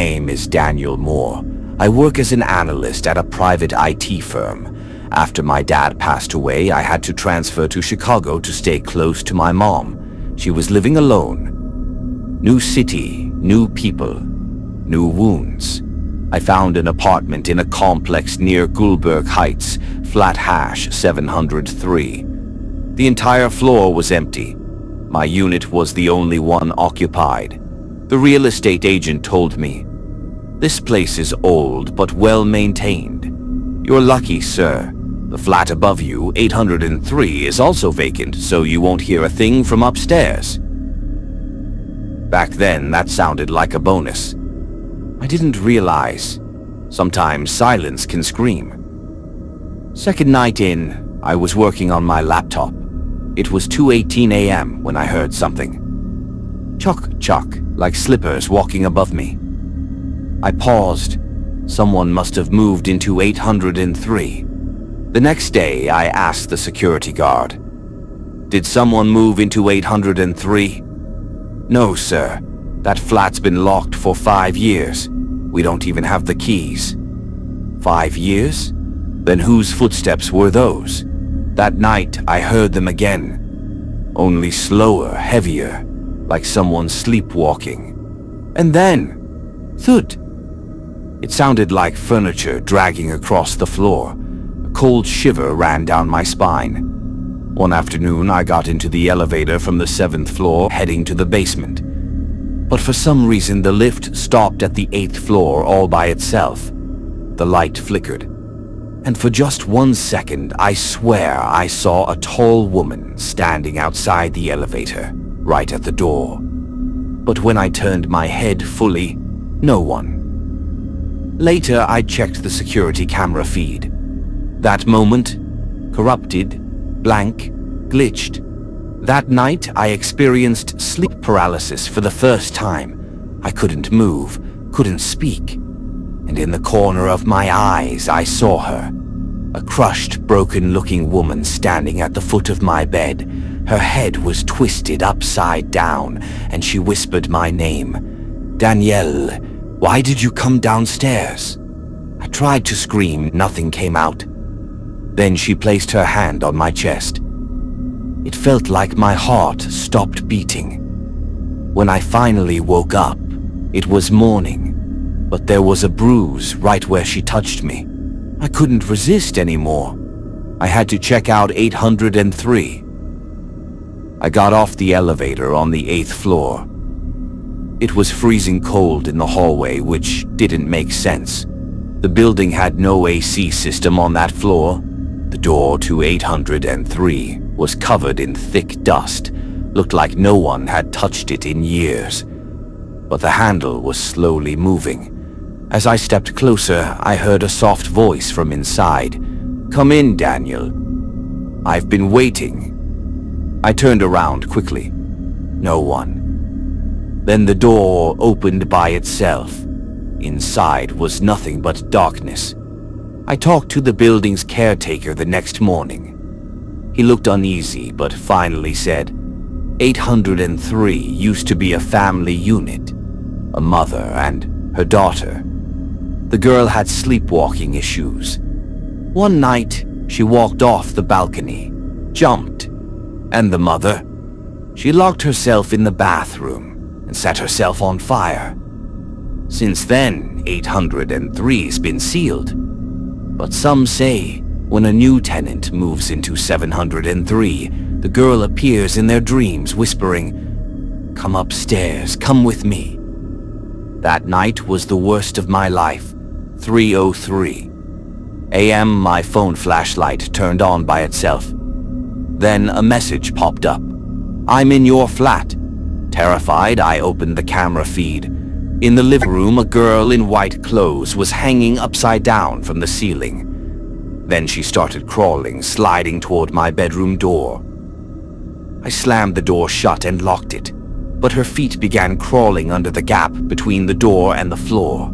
name is Daniel Moore. I work as an analyst at a private IT firm. After my dad passed away, I had to transfer to Chicago to stay close to my mom. She was living alone. New city, new people, new wounds. I found an apartment in a complex near Gulberg Heights, flat hash 703. The entire floor was empty. My unit was the only one occupied. The real estate agent told me, "This place is old but well maintained. You're lucky, sir. The flat above you, 803, is also vacant, so you won't hear a thing from upstairs." Back then, that sounded like a bonus. I didn't realize. Sometimes silence can scream. Second night in, I was working on my laptop. It was 2:18 a.m. when I heard something. Chuck, chuck, like slippers walking above me. I paused. Someone must have moved into 803. The next day, I asked the security guard, "Did someone move into 803? "No, sir. That flat's been locked for 5 years. We don't even have the keys." 5 years? Then whose footsteps were those? That night, I heard them again. Only slower, heavier, like someone sleepwalking. And then, thud! It sounded like furniture dragging across the floor. A cold shiver ran down my spine. One afternoon, I got into the elevator from the 7th floor, heading to the basement. But for some reason, the lift stopped at the 8th floor all by itself. The light flickered. And for just 1 second, I swear I saw a tall woman standing outside the elevator, right at the door. But when I turned my head fully, no one. Later, I checked the security camera feed. That moment, corrupted, blank, glitched. That night, I experienced sleep paralysis for the first time. I couldn't move, couldn't speak. And in the corner of my eyes, I saw her. A crushed, broken-looking woman standing at the foot of my bed. Her head was twisted upside down, and she whispered my name. "Danielle, why did you come downstairs?" I tried to scream, nothing came out. Then she placed her hand on my chest. It felt like my heart stopped beating. When I finally woke up, it was morning, but there was a bruise right where she touched me. I couldn't resist anymore. I had to check out 803. I got off the elevator on the 8th floor. It was freezing cold in the hallway, which didn't make sense. The building had no AC system on that floor. The door to 803 was covered in thick dust, looked like no one had touched it in years. But the handle was slowly moving. As I stepped closer, I heard a soft voice from inside. "Come in, Daniel. I've been waiting." I turned around quickly. No one. Then the door opened by itself. Inside was nothing but darkness. I talked to the building's caretaker the next morning. He looked uneasy, but finally said, 803 used to be a family unit, a mother and her daughter. The girl had sleepwalking issues. One night, she walked off the balcony, jumped, and the mother? She locked herself in the bathroom and set herself on fire. Since then, 803's been sealed. But some say, when a new tenant moves into 703, the girl appears in their dreams whispering, "Come upstairs, come with me." That night was the worst of my life. 3:03 a.m. my phone flashlight turned on by itself. Then a message popped up. "I'm in your flat." Terrified, I opened the camera feed. In the living room, a girl in white clothes was hanging upside down from the ceiling. Then she started crawling, sliding toward my bedroom door. I slammed the door shut and locked it, but her feet began crawling under the gap between the door and the floor.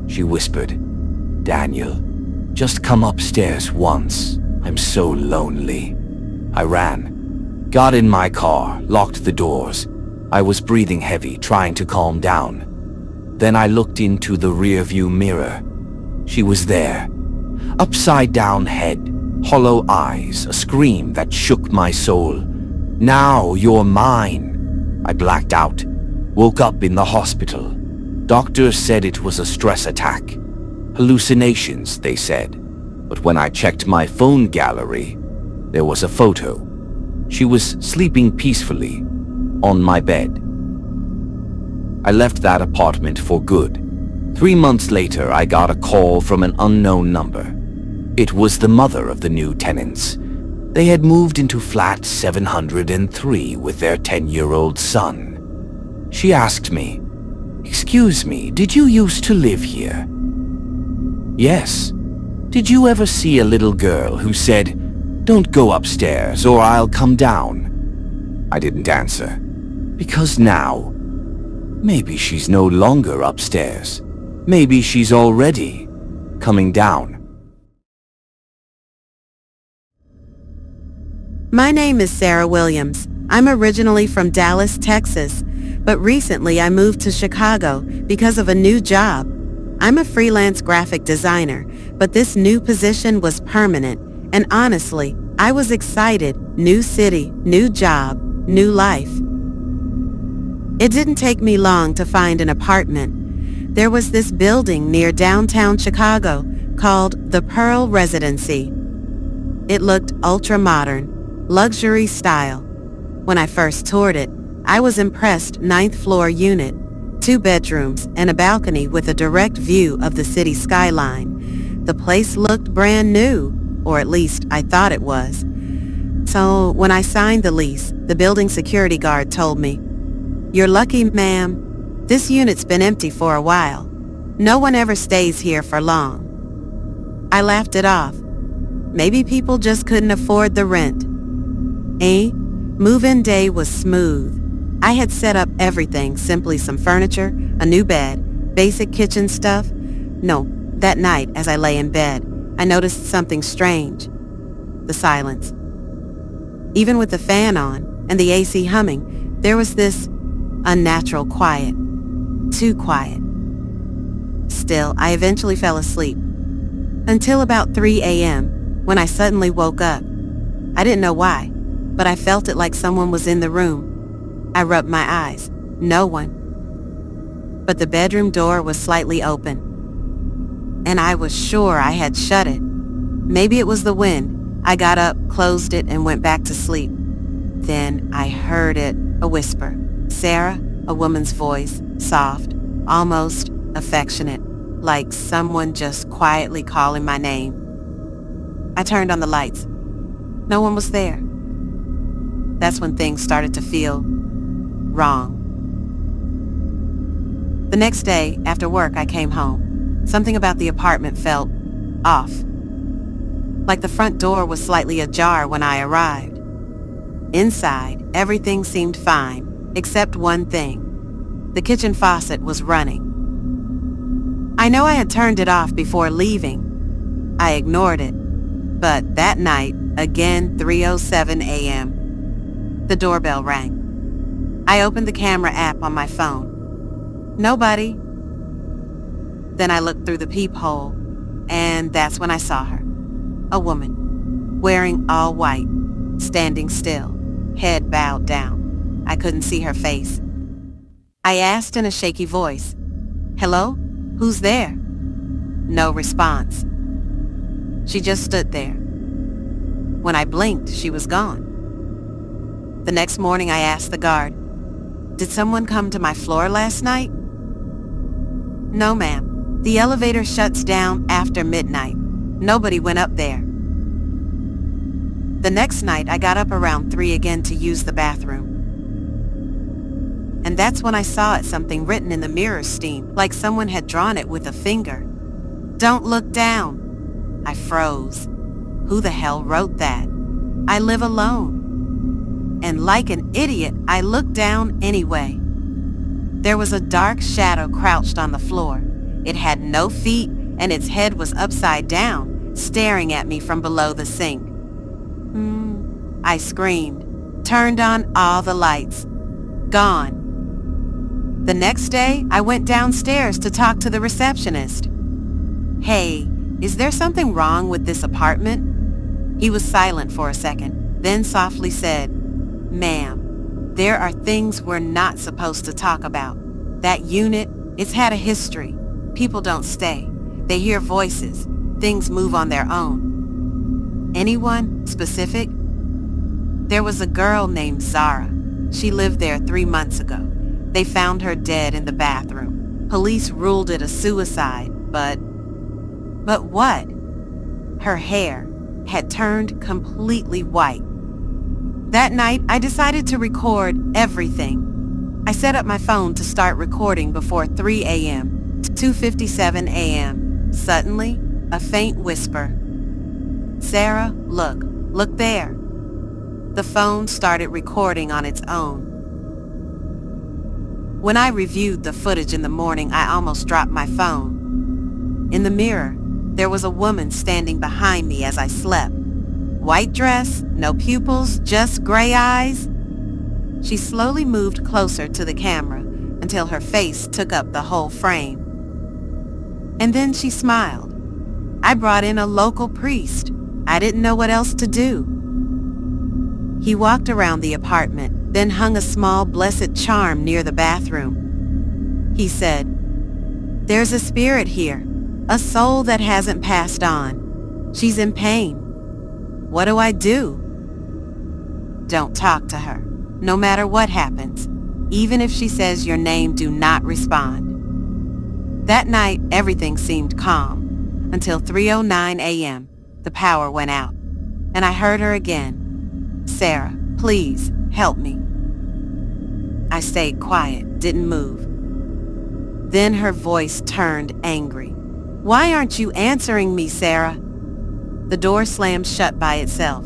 She whispered, "Daniel, just come upstairs once. I'm so lonely." I ran, got in my car, locked the doors. I was breathing heavy, trying to calm down. Then I looked into the rearview mirror. She was there. Upside-down head, hollow eyes, a scream that shook my soul. "Now you're mine." I blacked out. Woke up in the hospital. Doctors said it was a stress attack. Hallucinations, they said. But when I checked my phone gallery, there was a photo. She was sleeping peacefully on my bed. I left that apartment for good. 3 months later, I got a call from an unknown number. It was the mother of the new tenants. They had moved into flat 703 with their 10-year-old son. She asked me, "Excuse me, did you used to live here?" "Yes." "Did you ever see a little girl who said, 'Don't go upstairs or I'll come down'?" I didn't answer. Because now, maybe she's no longer upstairs. Maybe she's already coming down. My name is Sarah Williams. I'm originally from Dallas, Texas, but recently I moved to Chicago because of a new job. I'm a freelance graphic designer, but this new position was permanent, and honestly, I was excited. New city, new job, new life. It didn't take me long to find an apartment. There was this building near downtown Chicago called the Pearl Residency. It looked ultra-modern, luxury style. When I first toured it, I was impressed. 9th floor unit, 2 bedrooms, and a balcony with a direct view of the city skyline. The place looked brand new, or at least I thought it was. So when I signed the lease, the building security guard told me, "You're lucky, ma'am. This unit's been empty for a while. No one ever stays here for long." I laughed it off. Maybe people just couldn't afford the rent. Move-in day was smooth. I had set up everything, simply some furniture, a new bed, basic kitchen stuff. No, that night as I lay in bed, I noticed something strange. The silence. Even with the fan on and the AC humming, there was this unnatural quiet. Too quiet. Still, I eventually fell asleep. Until about 3 a.m. when I suddenly woke up. I didn't know why, but I felt it like someone was in the room. I rubbed my eyes. No one. But the bedroom door was slightly open. And I was sure I had shut it. Maybe it was the wind. I got up, closed it, and went back to sleep. Then I heard it, a whisper. "Sarah," a woman's voice, soft, almost affectionate, like someone just quietly calling my name. I turned on the lights. No one was there. That's when things started to feel wrong. The next day, after work, I came home. Something about the apartment felt off. Like the front door was slightly ajar when I arrived. Inside, everything seemed fine, except one thing. The kitchen faucet was running. I know I had turned it off before leaving. I ignored it. But that night, again 3:07 a.m., the doorbell rang. I opened the camera app on my phone. Nobody. Then I looked through the peephole, and that's when I saw her. A woman, wearing all white, standing still, head bowed down. I couldn't see her face. I asked in a shaky voice, "Hello? Who's there?" No response. She just stood there. When I blinked, she was gone. The next morning, I asked the guard, "Did someone come to my floor last night?" "No, ma'am. The elevator shuts down after midnight. Nobody went up there." The next night, I got up around 3 again to use the bathroom. And that's when I saw it, something written in the mirror steam, like someone had drawn it with a finger. "Don't look down." I froze. Who the hell wrote that? I live alone. And like an idiot, I looked down anyway. There was a dark shadow crouched on the floor. It had no feet, and its head was upside down, staring at me from below the sink. I screamed, turned on all the lights. Gone. The next day, I went downstairs to talk to the receptionist. "Hey, is there something wrong with this apartment?" He was silent for a second, then softly said, "Ma'am, there are things we're not supposed to talk about. That unit, it's had a history. People don't stay. They hear voices. Things move on their own." "Anyone specific?" "There was a girl named Zara. She lived there 3 months ago. They found her dead in the bathroom. Police ruled it a suicide, but..." "But what?" "Her hair had turned completely white. That night, I decided to record everything. I set up my phone to start recording before 3 a.m., 2:57 a.m. Suddenly, a faint whisper. "Sarah, look there." The phone started recording on its own. When I reviewed the footage in the morning, I almost dropped my phone. In the mirror, there was a woman standing behind me as I slept. White dress, no pupils, just gray eyes. She slowly moved closer to the camera until her face took up the whole frame. And then she smiled. I brought in a local priest. I didn't know what else to do. He walked around the apartment, then hung a small blessed charm near the bathroom. He said, "There's a spirit here, a soul that hasn't passed on. She's in pain. What do I do?" "Don't talk to her. No matter what happens, even if she says your name, do not respond." That night, everything seemed calm until 3:09 a.m. The power went out, and I heard her again. "Sarah, please help me." I stayed quiet, didn't move. Then her voice turned angry. "Why aren't you answering me, Sarah?" The door slammed shut by itself.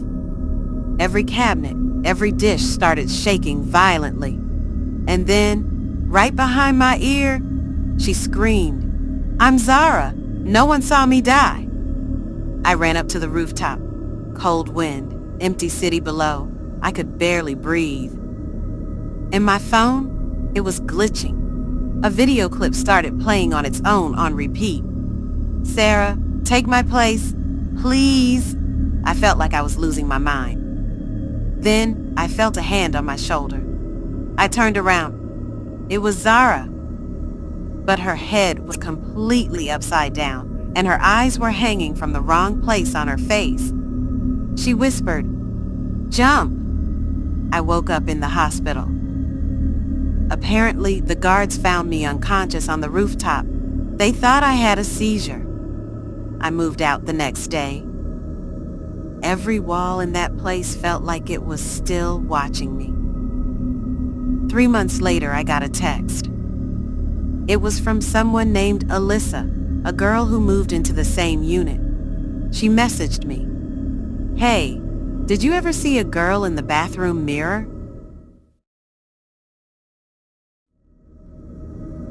Every cabinet, every dish started shaking violently. And then, right behind my ear, she screamed, "I'm Zara. No one saw me die." I ran up to the rooftop. Cold wind, empty city below. I could barely breathe. And my phone, it was glitching. A video clip started playing on its own on repeat. "Sarah, take my place, please." I felt like I was losing my mind. Then I felt a hand on my shoulder. I turned around. It was Zara. But her head was completely upside down, and her eyes were hanging from the wrong place on her face. She whispered, "Jump." I woke up in the hospital. Apparently, the guards found me unconscious on the rooftop. They thought I had a seizure. I moved out the next day. Every wall in that place felt like it was still watching me. 3 months later, I got a text. It was from someone named Alyssa, a girl who moved into the same unit. She messaged me, "Hey, did you ever see a girl in the bathroom mirror?"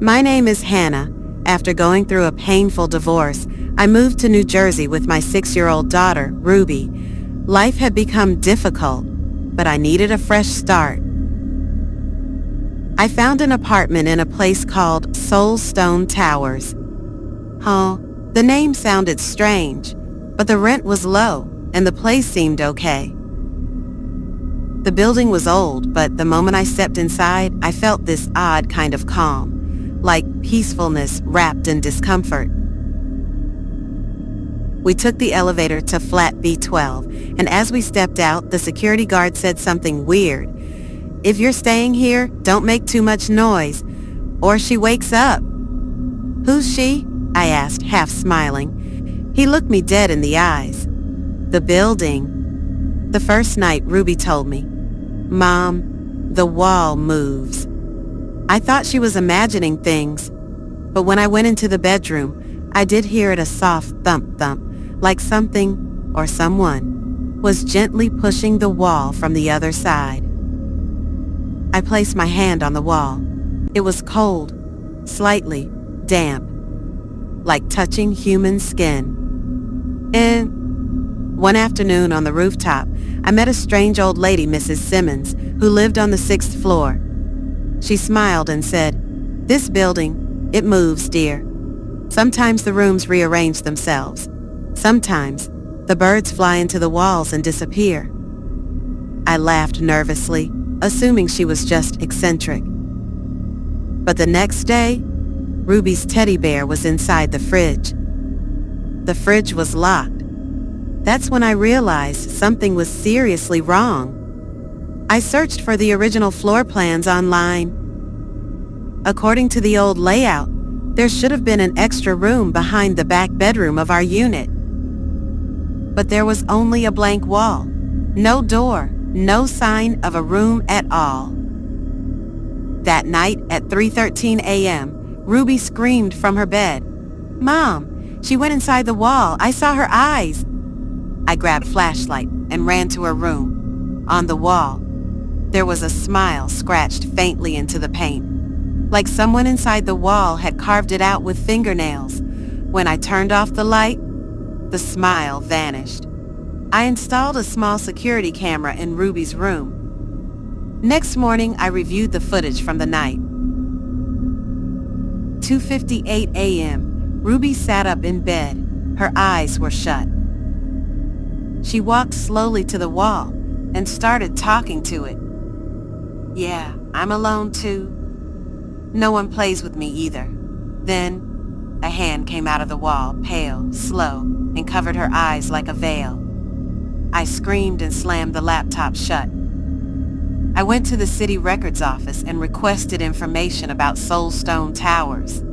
My name is Hannah. After going through a painful divorce, I moved to New Jersey with my 6-year-old daughter, Ruby. Life had become difficult, but I needed a fresh start. I found an apartment in a place called Soulstone Towers. The name sounded strange, but the rent was low and the place seemed okay. The building was old, but the moment I stepped inside, I felt this odd kind of calm, like peacefulness wrapped in discomfort. We took the elevator to flat B12, and as we stepped out, the security guard said something weird. "If you're staying here, don't make too much noise, or she wakes up." "Who's she?" I asked, half smiling. He looked me dead in the eyes. "The building." The first night, Ruby told me, "Mom, the wall moves." I thought she was imagining things, but when I went into the bedroom, I did hear it a soft thump-thump, like something, or someone, was gently pushing the wall from the other side. I placed my hand on the wall. It was cold, slightly damp, like touching human skin. And one afternoon on the rooftop, I met a strange old lady, Mrs. Simmons, who lived on the 6th floor. She smiled and said, This building, it moves, dear. Sometimes the rooms rearrange themselves. Sometimes the birds fly into the walls and disappear. I laughed nervously, assuming she was just eccentric. But the next day, Ruby's teddy bear was inside the fridge. The fridge was locked. That's when I realized something was seriously wrong. I searched for the original floor plans online. According to the old layout, there should have been an extra room behind the back bedroom of our unit. But there was only a blank wall, no door, no sign of a room at all. That night at 3:13 a.m., Ruby screamed from her bed. "Mom, she went inside the wall. I saw her eyes." I grabbed a flashlight and ran to her room. On the wall, there was a smile scratched faintly into the paint, like someone inside the wall had carved it out with fingernails. When I turned off the light, the smile vanished. I installed a small security camera in Ruby's room. Next morning, I reviewed the footage from the night. 2:58 a.m., Ruby sat up in bed. Her eyes were shut. She walked slowly to the wall and started talking to it. "Yeah, I'm alone too. No one plays with me either." Then, a hand came out of the wall, pale, slow, and covered her eyes like a veil. I screamed and slammed the laptop shut. I went to the city records office and requested information about Soulstone Towers.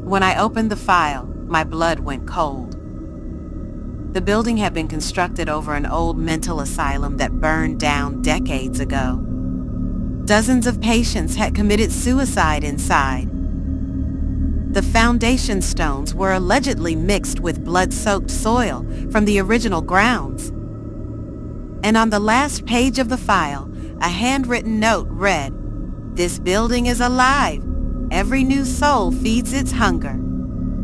When I opened the file, my blood went cold. The building had been constructed over an old mental asylum that burned down decades ago. Dozens of patients had committed suicide inside. The foundation stones were allegedly mixed with blood-soaked soil from the original grounds. And on the last page of the file, a handwritten note read, "This building is alive. Every new soul feeds its hunger."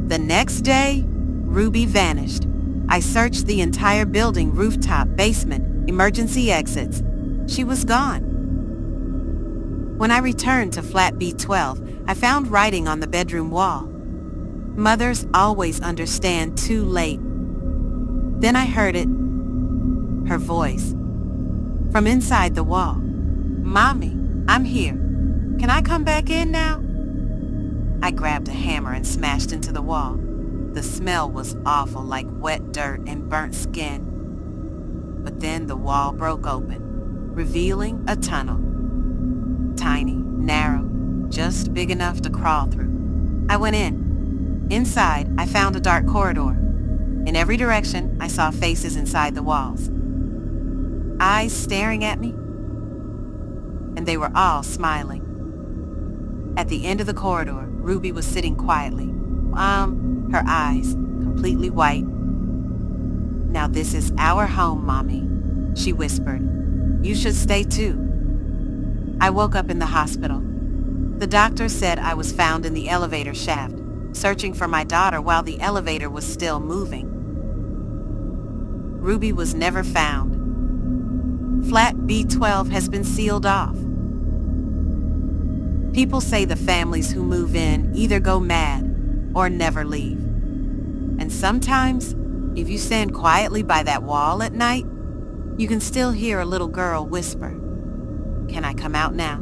The next day, Ruby vanished. I searched the entire building, rooftop, basement, emergency exits. She was gone. When I returned to flat B12, I found writing on the bedroom wall. "Mothers always understand too late." Then I heard it, her voice, from inside the wall. "Mommy, I'm here. Can I come back in now?" I grabbed a hammer and smashed into the wall. The smell was awful, like wet dirt and burnt skin. But then the wall broke open, revealing a tunnel. Tiny, narrow, just big enough to crawl through. I went in. Inside, I found a dark corridor. In every direction, I saw faces inside the walls. Eyes staring at me, and they were all smiling. At the end of the corridor, Ruby was sitting quietly, her eyes completely white. "Now this is our home, Mommy," she whispered. "You should stay too." I woke up in the hospital. The doctor said I was found in the elevator shaft, searching for my daughter while the elevator was still moving. Ruby was never found. Flat B12 has been sealed off. People say the families who move in either go mad or never leave. And sometimes, if you stand quietly by that wall at night, you can still hear a little girl whisper, "Can I come out now?"